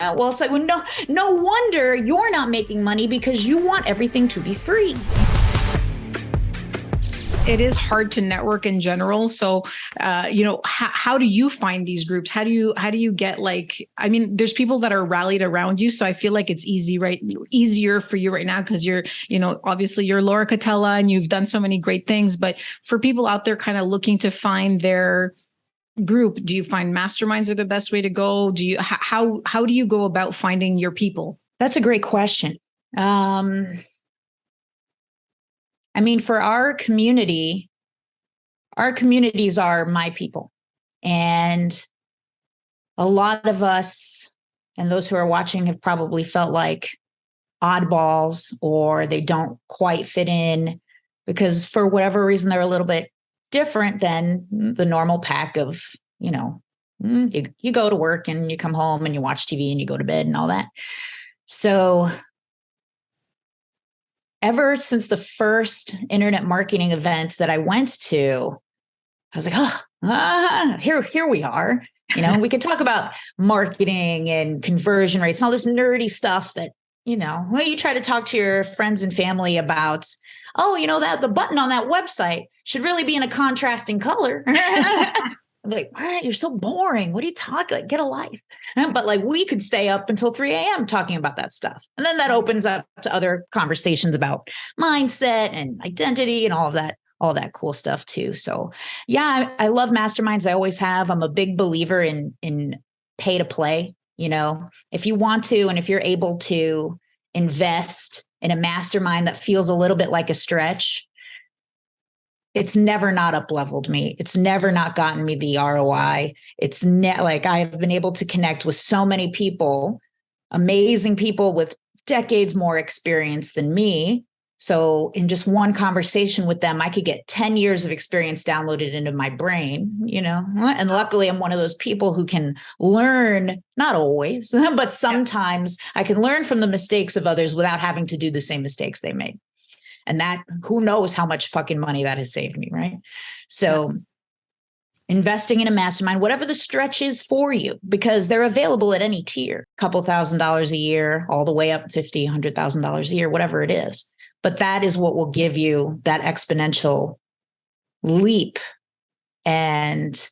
Well, it's like, well, no wonder you're not making money because you want everything to be free. It is hard to network in general. So, how do you find these groups? How do you get there's people that are rallied around you. So I feel like it's easier for you right now because you're, obviously you're Laura Catella and you've done so many great things. But for people out there kind of looking to find their group, do you find masterminds are the best way to go? How do you go about finding your people? That's a great question. For our communities are my people. And a lot of us and those who are watching have probably felt like oddballs or they don't quite fit in because for whatever reason, they're a little bit different than the normal pack of, you go to work and you come home and you watch TV and you go to bed and all that. So ever since the first internet marketing event that I went to, I was like, here we are. We could talk about marketing and conversion rates and all this nerdy stuff that, you try to talk to your friends and family about, that the button on that website should really be in a contrasting color. I'm like, what? You're so boring. What are you talking? Like, get a life. But we could stay up until 3 a.m. talking about that stuff. And then that opens up to other conversations about mindset and identity and all that cool stuff too. So yeah, I love masterminds. I always have. I'm a big believer in pay to play. If you want to, and if you're able to invest in a mastermind that feels a little bit like a stretch, it's never not up-leveled me. It's never not gotten me the ROI. It's I've been able to connect with so many people, amazing people with decades more experience than me. So in just one conversation with them, I could get 10 years of experience downloaded into my brain, and luckily I'm one of those people who can learn, not always, but sometimes I can learn from the mistakes of others without having to do the same mistakes they made. And that, who knows how much fucking money that has saved me, right? So investing in a mastermind, whatever the stretch is for you, because they're available at any tier, a couple $1,000s a year, all the way up $50,000, $100,000 a year, whatever it is. But that is what will give you that exponential leap and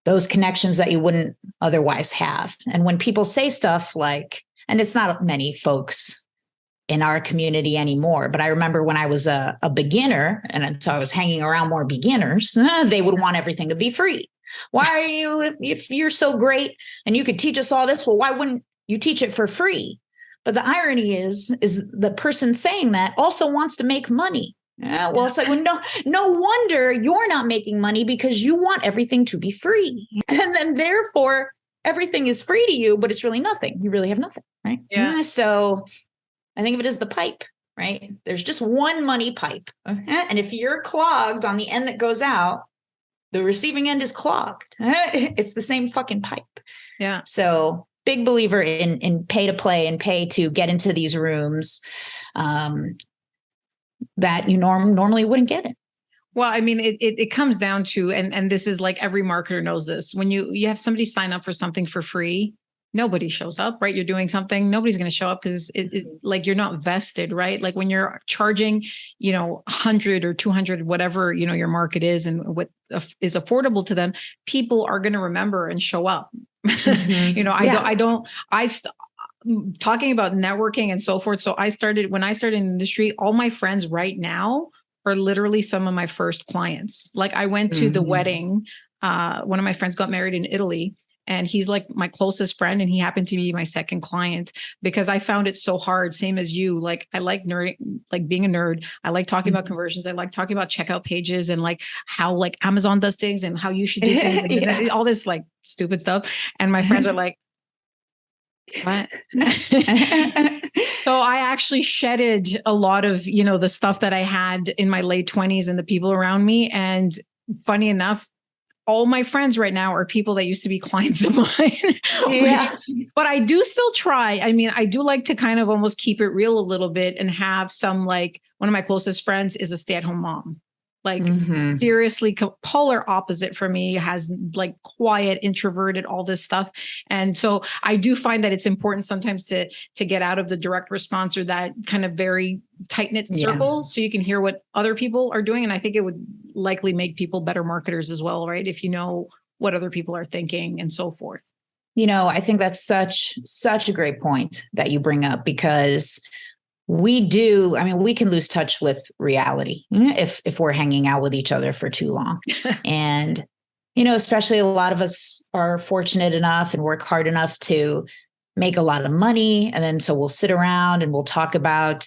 those connections that you wouldn't otherwise have. And when people say stuff like, and it's not many folks in our community anymore. But I remember when I was a beginner and so I was hanging around more beginners, they would want everything to be free. Why are you, if you're so great and you could teach us all this, well, why wouldn't you teach it for free? But the irony is the person saying that also wants to make money. It's like, well, no wonder you're not making money because you want everything to be free. And then therefore everything is free to you, but it's really nothing. You really have nothing, right? Yeah. So I think of it as the pipe, right? There's just one money pipe. And if you're clogged on the end that goes out, the receiving end is clogged. It's the same fucking pipe. Yeah. So big believer in pay to play and pay to get into these rooms that you normally wouldn't get in. Well, it comes down to, and this is like every marketer knows this, when you have somebody sign up for something for free, nobody shows up, right? You're doing something, nobody's going to show up because it's like you're not vested, right? Like when you're charging, 100 or 200, whatever, your market is and what is affordable to them, people are going to remember and show up. Talking about networking and so forth. So when I started in the industry, all my friends right now are literally some of my first clients. Like I went to the wedding. One of my friends got married in Italy. And he's like my closest friend. And he happened to be my second client because I found it so hard. Same as you. Like I like nerd, like being a nerd. I like talking about conversions. I like talking about checkout pages and like how like Amazon does things and how you should do things. And all this like stupid stuff. And my friends are like, what? So I actually shedded a lot of, the stuff that I had in my late 20s and the people around me. And funny enough, all my friends right now are people that used to be clients of mine. Yeah. But I do still try. I do like to kind of almost keep it real a little bit and have some, like one of my closest friends is a stay-at-home mom. like seriously polar opposite for me, has like quiet, introverted, all this stuff. And so I do find that it's important sometimes to get out of the direct response or that kind of very tight-knit circle so you can hear what other people are doing. And I think it would likely make people better marketers as well, right? If you know what other people are thinking and so forth. I think that's such a great point that you bring up, because we can lose touch with reality if we're hanging out with each other for too long. And, especially a lot of us are fortunate enough and work hard enough to make a lot of money. And then so we'll sit around and we'll talk about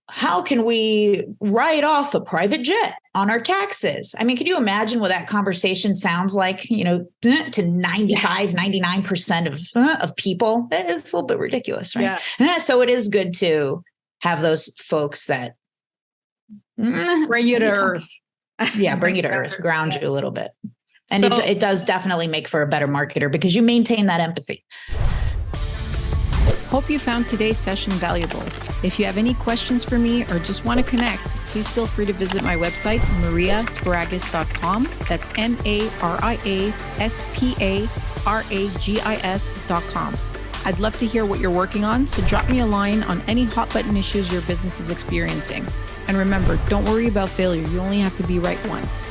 how can we write off a private jet on our taxes? I mean, can you imagine what that conversation sounds like, to 99% of people? It's a little bit ridiculous, right? Yeah. So it is good to have those folks that bring you to earth. Bring you to earth, ground you a little bit. And it does definitely make for a better marketer because you maintain that empathy. Hope you found today's session valuable. If you have any questions for me or just want to connect, please feel free to visit my website, mariasparagis.com. That's mariasparagis.com. I'd love to hear what you're working on, so drop me a line on any hot button issues your business is experiencing. And remember, don't worry about failure. You only have to be right once.